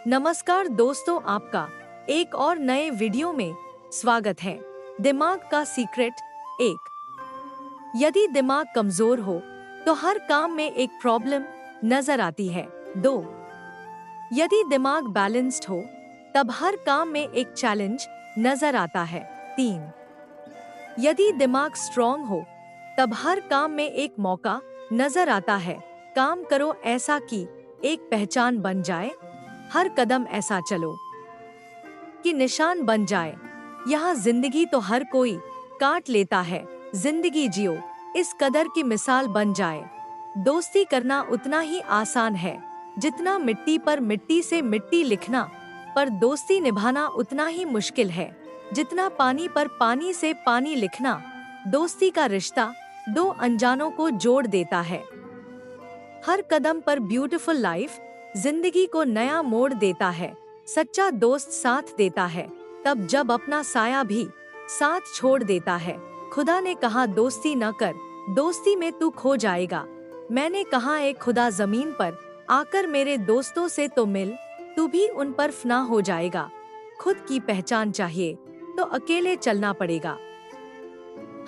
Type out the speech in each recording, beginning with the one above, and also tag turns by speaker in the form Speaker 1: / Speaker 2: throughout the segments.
Speaker 1: नमस्कार दोस्तों, आपका एक और नए वीडियो में स्वागत है। दिमाग का सीक्रेट। एक, यदि दिमाग कमजोर हो तो हर काम में एक प्रॉब्लम नजर आती है। दो, यदि दिमाग बैलेंस्ड हो तब हर काम में एक चैलेंज नजर आता है। तीन, यदि दिमाग स्ट्रॉन्ग हो तब हर काम में एक मौका नजर आता है। काम करो ऐसा कि एक पहचान बन जाए, हर कदम ऐसा चलो कि निशान बन जाए। यहाँ जिंदगी तो हर कोई काट लेता है, जिंदगी जियो इस कदर की मिसाल बन जाए। दोस्ती करना उतना ही आसान है जितना मिट्टी पर मिट्टी से मिट्टी लिखना, पर दोस्ती निभाना उतना ही मुश्किल है जितना पानी पर पानी से पानी लिखना। दोस्ती का रिश्ता दो अनजानों को जोड़ देता है। हर कदम पर ब्यूटीफुल लाइफ जिंदगी को नया मोड़ देता है। सच्चा दोस्त साथ देता है तब जब अपना साया भी साथ छोड़ देता है। खुदा ने कहा दोस्ती न कर, दोस्ती में तू खो जाएगा। मैंने कहा एक खुदा जमीन पर आकर मेरे दोस्तों से तो मिल, तू भी उन पर फना हो जाएगा। खुद की पहचान चाहिए तो अकेले चलना पड़ेगा।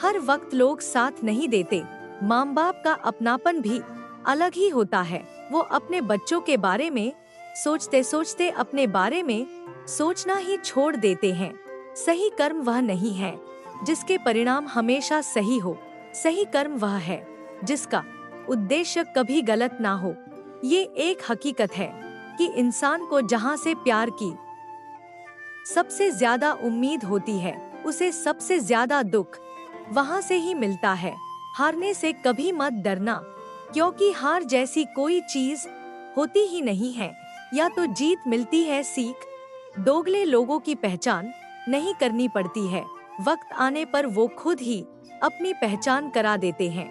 Speaker 1: हर वक्त लोग साथ नहीं देते। माँ बाप का अपनापन भी अलग ही होता है। वो अपने बच्चों के बारे में सोचते सोचते अपने बारे में सोचना ही छोड़ देते हैं। सही कर्म वह नहीं है जिसके परिणाम हमेशा सही हो। सही कर्म वह है जिसका उद्देश्य कभी गलत ना हो। ये एक हकीकत है कि इंसान को जहाँ से प्यार की सबसे ज्यादा उम्मीद होती है, उसे सबसे ज्यादा दुख वहाँ से ही मिलता है। हारने से कभी मत डरना, क्योंकि हार जैसी कोई चीज होती ही नहीं है। या तो जीत मिलती है सीख। दोगले लोगों की पहचान नहीं करनी पड़ती है, वक्त आने पर वो खुद ही अपनी पहचान करा देते हैं।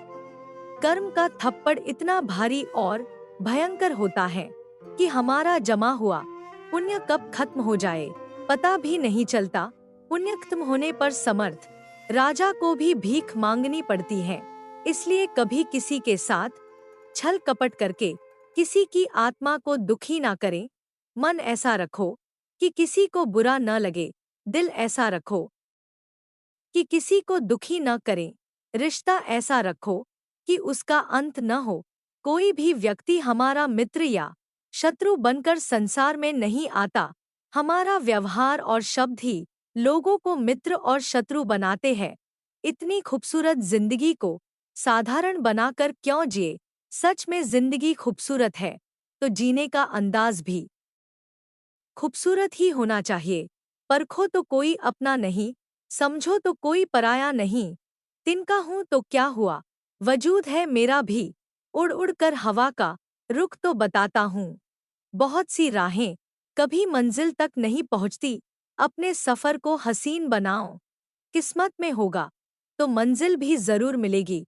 Speaker 1: कर्म का थप्पड़ इतना भारी और भयंकर होता है कि हमारा जमा हुआ पुण्य कब खत्म हो जाए पता भी नहीं चलता। पुण्य खत्म होने पर समर्थ राजा को भी भीख मांगनी पड़ती है। इसलिए कभी किसी के साथ छल कपट करके किसी की आत्मा को दुखी ना करें। मन ऐसा रखो कि किसी को बुरा न लगे, दिल ऐसा रखो कि किसी को दुखी न करें, रिश्ता ऐसा रखो कि उसका अंत न हो। कोई भी व्यक्ति हमारा मित्र या शत्रु बनकर संसार में नहीं आता। हमारा व्यवहार और शब्द ही लोगों को मित्र और शत्रु बनाते हैं। इतनी खूबसूरत जिंदगी को साधारण बनाकर क्यों जिए। सच में जिंदगी खूबसूरत है तो जीने का अंदाज भी खूबसूरत ही होना चाहिए। परखो तो कोई अपना नहीं, समझो तो कोई पराया नहीं। तिनका हूँ तो क्या हुआ, वजूद है मेरा भी। उड़ उड़ कर हवा का रुख तो बताता हूँ। बहुत सी राहें कभी मंजिल तक नहीं पहुँचती। अपने सफर को हसीन बनाओ। किस्मत में होगा तो मंजिल भी जरूर मिलेगी।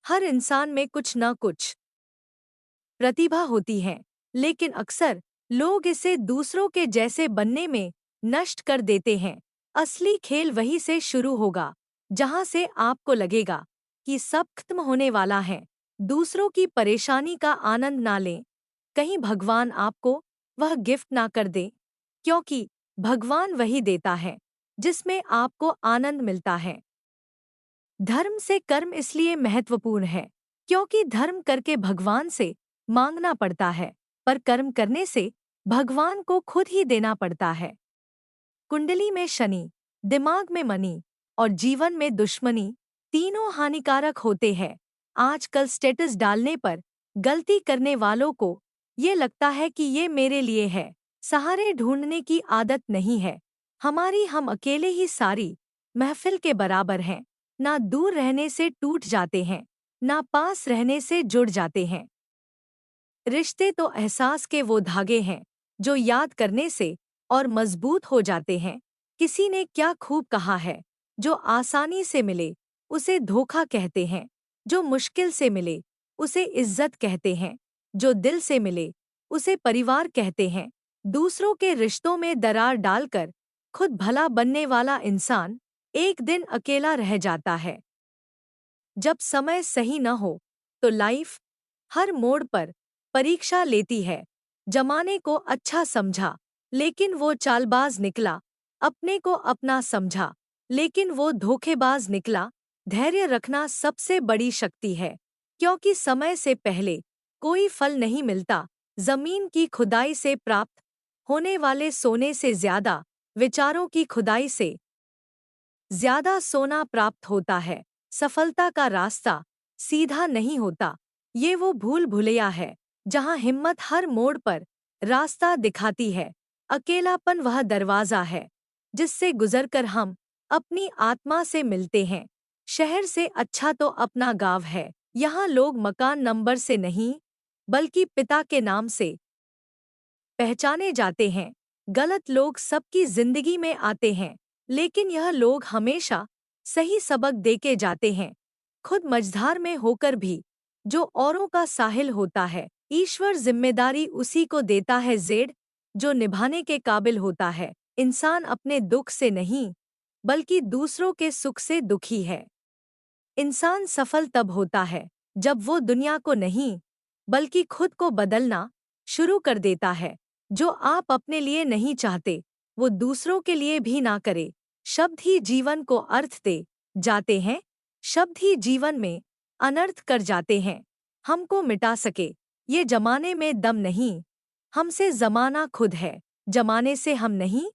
Speaker 1: हर इंसान में कुछ न कुछ प्रतिभा होती है, लेकिन अक्सर लोग इसे दूसरों के जैसे बनने में नष्ट कर देते हैं। असली खेल वहीं से शुरू होगा जहां से आपको लगेगा कि सब खत्म होने वाला है। दूसरों की परेशानी का आनंद ना लें, कहीं भगवान आपको वह गिफ्ट ना कर दे, क्योंकि भगवान वही देता है जिसमें आपको आनंद मिलता है। धर्म से कर्म इसलिए महत्वपूर्ण है क्योंकि धर्म करके भगवान से मांगना पड़ता है, पर कर्म करने से भगवान को खुद ही देना पड़ता है। कुंडली में शनि, दिमाग में मनी और जीवन में दुश्मनी तीनों हानिकारक होते हैं। आजकल स्टेटस डालने पर गलती करने वालों को ये लगता है कि ये मेरे लिए है। सहारे ढूंढने की आदत नहीं है हमारी। हम अकेले ही सारी महफिल के बराबर हैं। ना दूर रहने से टूट जाते हैं, ना पास रहने से जुड़ जाते हैं। रिश्ते तो एहसास के वो धागे हैं जो याद करने से और मजबूत हो जाते हैं। किसी ने क्या खूब कहा है, जो आसानी से मिले उसे धोखा कहते हैं, जो मुश्किल से मिले उसे इज्जत कहते हैं, जो दिल से मिले उसे परिवार कहते हैं। दूसरों के रिश्तों में दरार डालकर खुद भला बनने वाला इंसान एक दिन अकेला रह जाता है। जब समय सही न हो तो लाइफ हर मोड़ पर परीक्षा लेती है। जमाने को अच्छा समझा लेकिन वो चालबाज निकला। अपने को अपना समझा, लेकिन वो धोखेबाज निकला। धैर्य रखना सबसे बड़ी शक्ति है, क्योंकि समय से पहले कोई फल नहीं मिलता। जमीन की खुदाई से प्राप्त होने वाले सोने से ज्यादा विचारों की खुदाई से ज्यादा सोना प्राप्त होता है। सफलता का रास्ता सीधा नहीं होता। ये वो भूल भुलैया है जहां हिम्मत हर मोड़ पर रास्ता दिखाती है। अकेलापन वह दरवाजा है जिससे गुजरकर हम अपनी आत्मा से मिलते हैं। शहर से अच्छा तो अपना गांव है। यहाँ लोग मकान नंबर से नहीं, बल्कि पिता के नाम से पहचाने जाते हैं। गलत लोग सबकी जिंदगी में आते हैं, लेकिन यह लोग हमेशा सही सबक देके जाते हैं। खुद मझधार में होकर भी जो औरों का साहिल होता है, ईश्वर जिम्मेदारी उसी को देता है जेड जो निभाने के काबिल होता है। इंसान अपने दुख से नहीं, बल्कि दूसरों के सुख से दुखी है। इंसान सफल तब होता है जब वो दुनिया को नहीं, बल्कि खुद को बदलना शुरू कर देता है। जो आप अपने लिए नहीं चाहते, वो दूसरों के लिए भी ना करे। शब्द ही जीवन को अर्थ दे जाते हैं। शब्द ही जीवन में अनर्थ कर जाते हैं। हमको मिटा सके ये जमाने में दम नहीं, हमसे जमाना खुद है, जमाने से हम नहीं।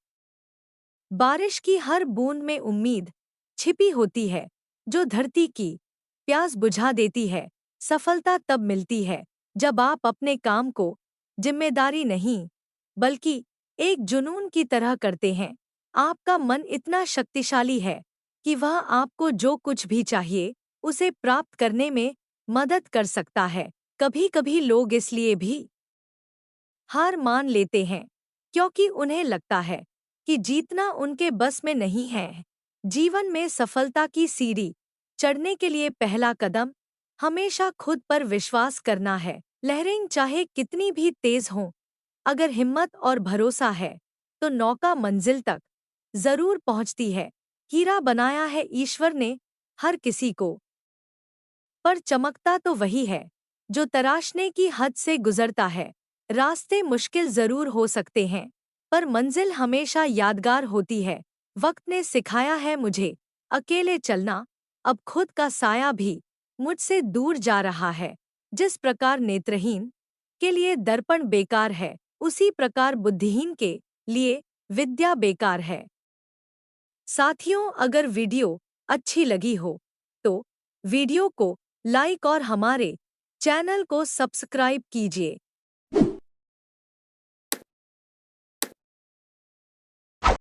Speaker 1: बारिश की हर बूंद में उम्मीद छिपी होती है, जो धरती की प्यास बुझा देती है। सफलता तब मिलती है जब आप अपने काम को जिम्मेदारी नहीं, बल्कि एक जुनून की तरह करते हैं। आपका मन इतना शक्तिशाली है कि वह आपको जो कुछ भी चाहिए उसे प्राप्त करने में मदद कर सकता है। कभी-कभी लोग इसलिए भी हार मान लेते हैं क्योंकि उन्हें लगता है कि जीतना उनके बस में नहीं है। जीवन में सफलता की सीढ़ी चढ़ने के लिए पहला कदम हमेशा खुद पर विश्वास करना है। लहरें चाहे कितनी भी तेज हों, अगर हिम्मत और भरोसा है तो नौका मंजिल तक जरूर पहुंचती है। हीरा बनाया है ईश्वर ने हर किसी को, पर चमकता तो वही है जो तराशने की हद से गुजरता है। रास्ते मुश्किल जरूर हो सकते हैं, पर मंजिल हमेशा यादगार होती है। वक्त ने सिखाया है मुझे अकेले चलना। अब खुद का साया भी मुझसे दूर जा रहा है। जिस प्रकार नेत्रहीन के लिए दर्पण बेकार है, उसी प्रकार बुद्धिहीन के लिए विद्या बेकार है। साथियों, अगर वीडियो अच्छी लगी हो तो वीडियो को लाइक और हमारे चैनल को सब्सक्राइब कीजिए।